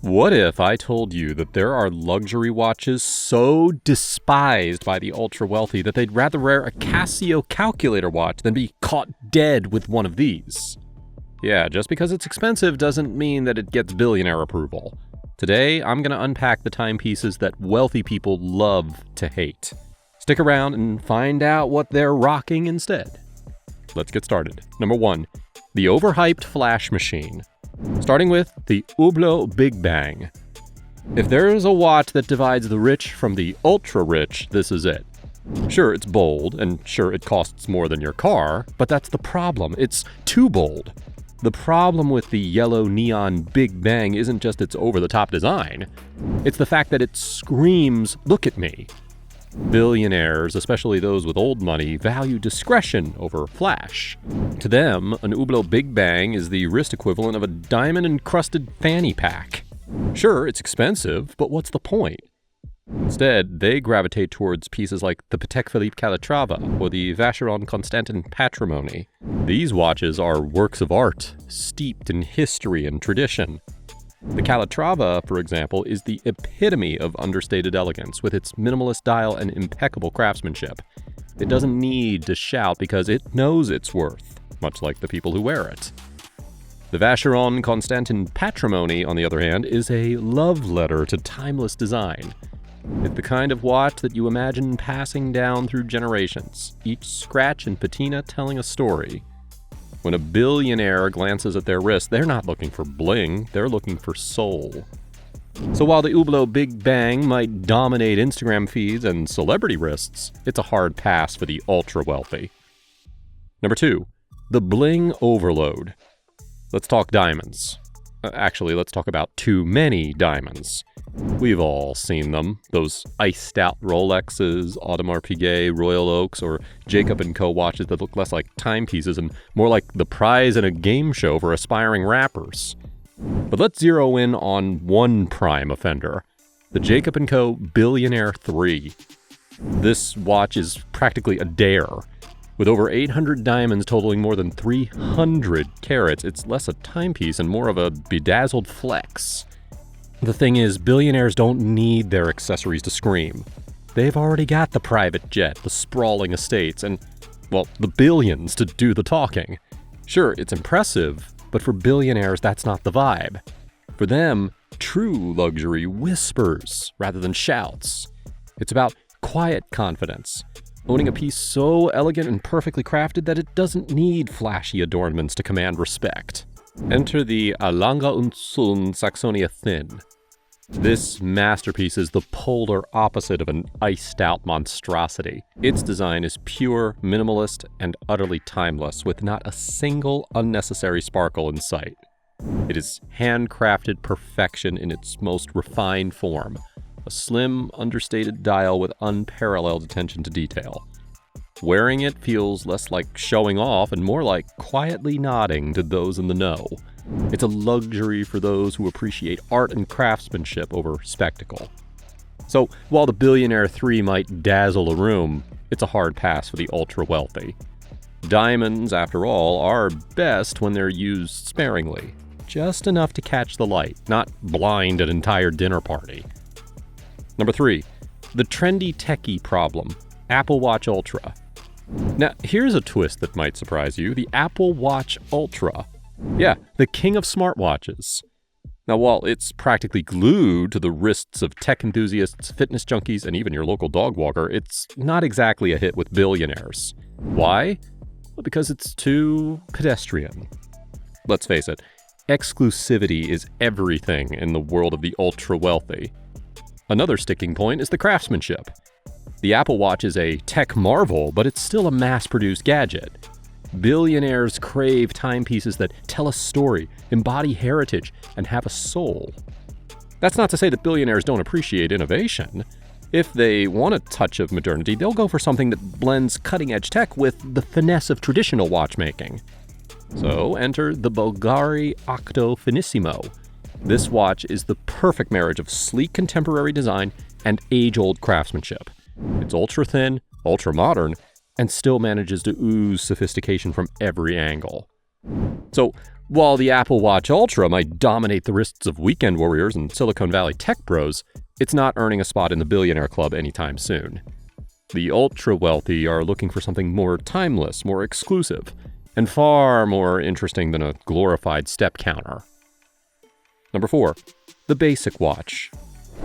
What if I told you that there are luxury watches so despised by the ultra-wealthy that they'd rather wear a Casio calculator watch than be caught dead with one of these? Yeah, just because it's expensive doesn't mean that it gets billionaire approval. Today, I'm going to unpack the timepieces that wealthy people love to hate. Stick around and find out what they're rocking instead. Let's get started. Number 1, the overhyped flash machine. Starting with the Hublot Big Bang. If there is a watch that divides the rich from the ultra-rich, this is it. Sure, it's bold, and sure, it costs more than your car, but that's the problem. It's too bold. The problem with the yellow neon Big Bang isn't just its over-the-top design. It's the fact that it screams, "Look at me." Billionaires, especially those with old money, value discretion over flash. To them, an Hublot Big Bang is the wrist equivalent of a diamond-encrusted fanny pack. Sure, it's expensive, but what's the point? Instead, they gravitate towards pieces like the Patek Philippe Calatrava or the Vacheron Constantin Patrimony. These watches are works of art, steeped in history and tradition. The Calatrava, for example, is the epitome of understated elegance with its minimalist dial and impeccable craftsmanship. It doesn't need to shout because it knows its worth, much like the people who wear it. The Vacheron Constantin Patrimony, on the other hand, is a love letter to timeless design. It's the kind of watch that you imagine passing down through generations, each scratch and patina telling a story. When a billionaire glances at their wrist, they're not looking for bling, they're looking for soul. So while the Hublot Big Bang might dominate Instagram feeds and celebrity wrists, it's a hard pass for the ultra-wealthy. Number 2, the bling overload. Let's talk diamonds. Actually, let's talk about too many diamonds. We've all seen them, those iced-out Rolexes, Audemars Piguet, Royal Oaks, or Jacob & Co. watches that look less like timepieces and more like the prize in a game show for aspiring rappers. But let's zero in on one prime offender, the Jacob & Co. Billionaire 3. This watch is practically a dare. With over 800 diamonds totaling more than 300 carats, it's less a timepiece and more of a bedazzled flex. The thing is, billionaires don't need their accessories to scream. They've already got the private jet, the sprawling estates, and, well, the billions to do the talking. Sure, it's impressive, but for billionaires, that's not the vibe. For them, true luxury whispers rather than shouts. It's about quiet confidence, owning a piece so elegant and perfectly crafted that it doesn't need flashy adornments to command respect. Enter the Lange und Söhne Saxonia Thin. This masterpiece is the polar opposite of an iced-out monstrosity. Its design is pure, minimalist, and utterly timeless, with not a single unnecessary sparkle in sight. It is handcrafted perfection in its most refined form, a slim, understated dial with unparalleled attention to detail. Wearing it feels less like showing off and more like quietly nodding to those in the know. It's a luxury for those who appreciate art and craftsmanship over spectacle. So, while the Billionaire 3 might dazzle a room, it's a hard pass for the ultra-wealthy. Diamonds, after all, are best when they're used sparingly. Just enough to catch the light, not blind an entire dinner party. Number 3, the trendy techie problem, Apple Watch Ultra. Now, here's a twist that might surprise you, the Apple Watch Ultra. Yeah, the king of smartwatches. Now, while it's practically glued to the wrists of tech enthusiasts, fitness junkies, and even your local dog walker, it's not exactly a hit with billionaires. Why? Well, because it's too pedestrian. Let's face it, exclusivity is everything in the world of the ultra-wealthy. Another sticking point is the craftsmanship. The Apple Watch is a tech marvel, but it's still a mass-produced gadget. Billionaires crave timepieces that tell a story, embody heritage, and have a soul. That's not to say that billionaires don't appreciate innovation. If they want a touch of modernity, they'll go for something that blends cutting-edge tech with the finesse of traditional watchmaking. So enter the Bulgari Octo Finissimo. This watch is the perfect marriage of sleek contemporary design and age-old craftsmanship. It's ultra-thin, ultra-modern, and still manages to ooze sophistication from every angle. So, While the Apple Watch Ultra might dominate the wrists of weekend warriors and Silicon Valley tech bros, it's not earning a spot in the billionaire club anytime soon. The ultra-wealthy are looking for something more timeless, more exclusive, and far more interesting than a glorified step counter. Number 4. The basic watch.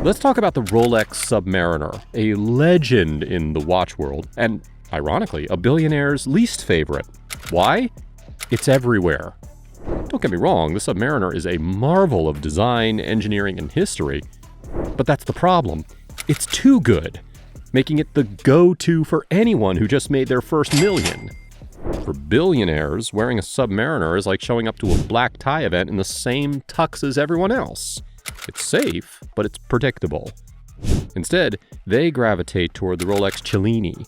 Let's talk about the Rolex Submariner, a legend in the watch world, and, ironically, a billionaire's least favorite. Why? It's everywhere. Don't get me wrong, the Submariner is a marvel of design, engineering, and history, but that's the problem. It's too good, making it the go-to for anyone who just made their first million. For billionaires, wearing a Submariner is like showing up to a black tie event in the same tux as everyone else. It's safe, but it's predictable. Instead, they gravitate toward the Rolex Cellini.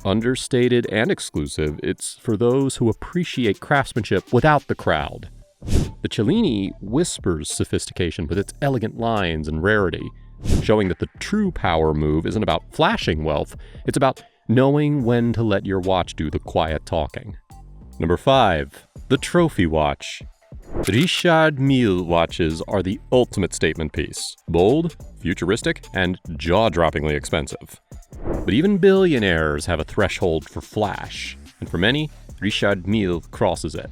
Understated and exclusive, it's for those who appreciate craftsmanship without the crowd. The Cellini whispers sophistication with its elegant lines and rarity, showing that the true power move isn't about flashing wealth, it's about knowing when to let your watch do the quiet talking. Number 5. The trophy watch. Richard Mille watches are the ultimate statement piece. Bold, futuristic, and jaw-droppingly expensive. But even billionaires have a threshold for flash, and for many, Richard Mille crosses it.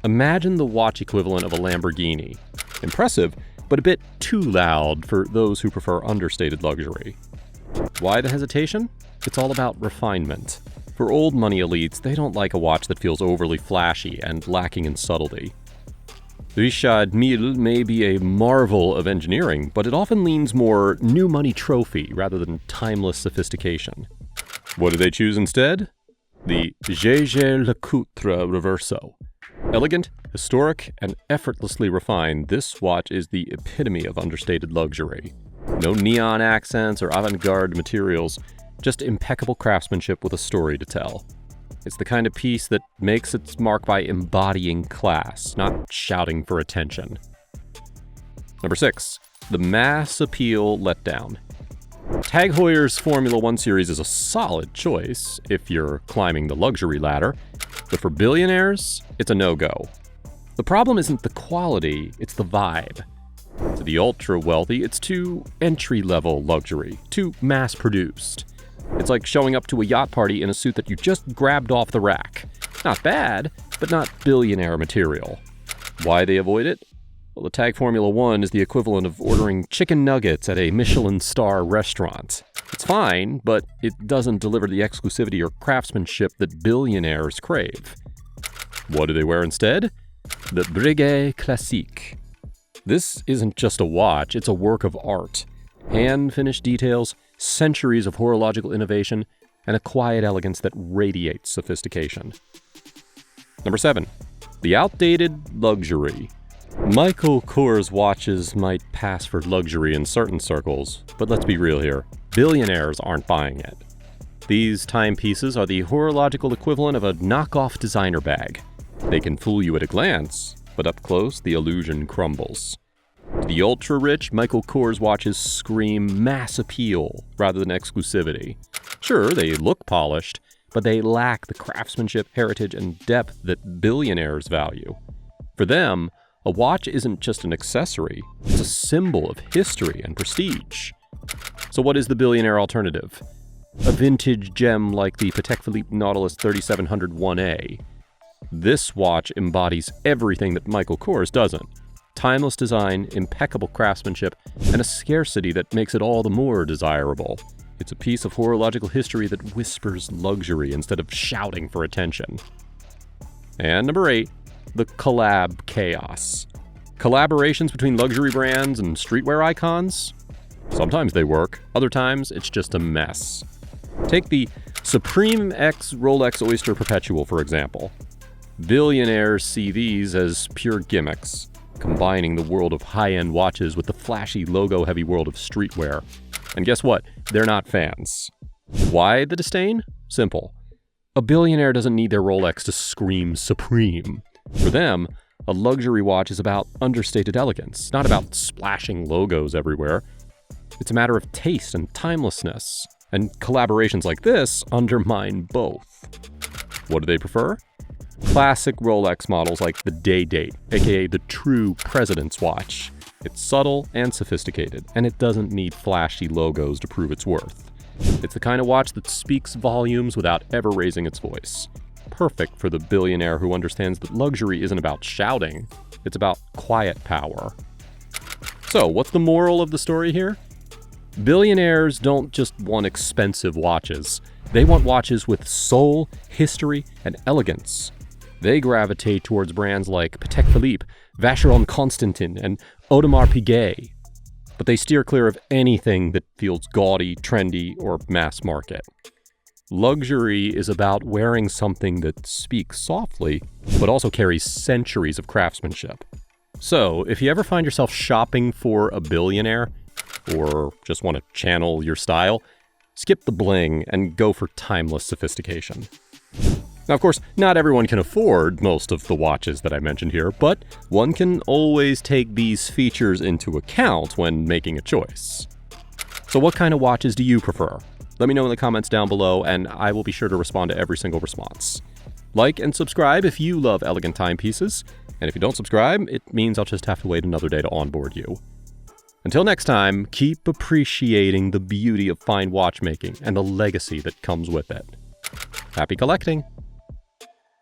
Imagine the watch equivalent of a Lamborghini. Impressive, but a bit too loud for those who prefer understated luxury. Why the hesitation? It's all about refinement. For old money elites, they don't like a watch that feels overly flashy and lacking in subtlety. Richard Mille may be a marvel of engineering, but it often leans more new money trophy rather than timeless sophistication. What do they choose instead? The Jaeger LeCoultre Reverso. Elegant, historic, and effortlessly refined, this watch is the epitome of understated luxury. No neon accents or avant-garde materials, just impeccable craftsmanship with a story to tell. It's the kind of piece that makes its mark by embodying class, not shouting for attention. Number 6. The mass appeal letdown. Tag Heuer's Formula One series is a solid choice if you're climbing the luxury ladder, but for billionaires, it's a no-go. The problem isn't the quality, it's the vibe. To the ultra-wealthy, it's too entry-level luxury, too mass-produced. It's like showing up to a yacht party in a suit that you just grabbed off the rack. Not bad, but not billionaire material. Why they avoid it? Well, the Tag Formula One is the equivalent of ordering chicken nuggets at a Michelin star restaurant. It's fine, but it doesn't deliver the exclusivity or craftsmanship that billionaires crave. What do they wear instead? The Breguet Classique. This isn't just a watch, it's a work of art. Hand-finished details, centuries of horological innovation, and a quiet elegance that radiates sophistication. Number 7. The outdated luxury. Michael Kors watches might pass for luxury in certain circles, but let's be real here. Billionaires aren't buying it. These timepieces are the horological equivalent of a knockoff designer bag. They can fool you at a glance, but up close, the illusion crumbles. To the ultra-rich, Michael Kors watches scream mass appeal rather than exclusivity. Sure, they look polished, but they lack the craftsmanship, heritage, and depth that billionaires value. For them, a watch isn't just an accessory, it's a symbol of history and prestige. So what is the billionaire alternative? A vintage gem like the Patek Philippe Nautilus 3700 1A. This watch embodies everything that Michael Kors doesn't. Timeless design, impeccable craftsmanship, and a scarcity that makes it all the more desirable. It's a piece of horological history that whispers luxury instead of shouting for attention. And number 8, the collab chaos. Collaborations between luxury brands and streetwear icons? Sometimes they work, other times it's just a mess. Take the Supreme X Rolex Oyster Perpetual, for example. Billionaires see these as pure gimmicks, combining the world of high-end watches with the flashy logo-heavy world of streetwear. And guess what? They're not fans. Why the disdain? Simple. A billionaire doesn't need their Rolex to scream supreme. For them, a luxury watch is about understated elegance, not about splashing logos everywhere. It's a matter of taste and timelessness, and collaborations like this undermine both. What do they prefer? Classic Rolex models like the Day Date, aka the true president's watch. It's subtle and sophisticated, and it doesn't need flashy logos to prove its worth. It's the kind of watch that speaks volumes without ever raising its voice. Perfect for the billionaire who understands that luxury isn't about shouting, it's about quiet power. So, what's the moral of the story here? Billionaires don't just want expensive watches. They want watches with soul, history, and elegance. They gravitate towards brands like Patek Philippe, Vacheron Constantin, and Audemars Piguet. But they steer clear of anything that feels gaudy, trendy, or mass market. Luxury is about wearing something that speaks softly, but also carries centuries of craftsmanship. So, if you ever find yourself shopping for a billionaire, or just want to channel your style, skip the bling and go for timeless sophistication. Now, of course, not everyone can afford most of the watches that I mentioned here, but one can always take these features into account when making a choice. So what kind of watches do you prefer? Let me know in the comments down below, and I will be sure to respond to every single response. Like and subscribe if you love elegant timepieces, and if you don't subscribe, it means I'll just have to wait another day to onboard you. Until next time, keep appreciating the beauty of fine watchmaking and the legacy that comes with it. Happy collecting!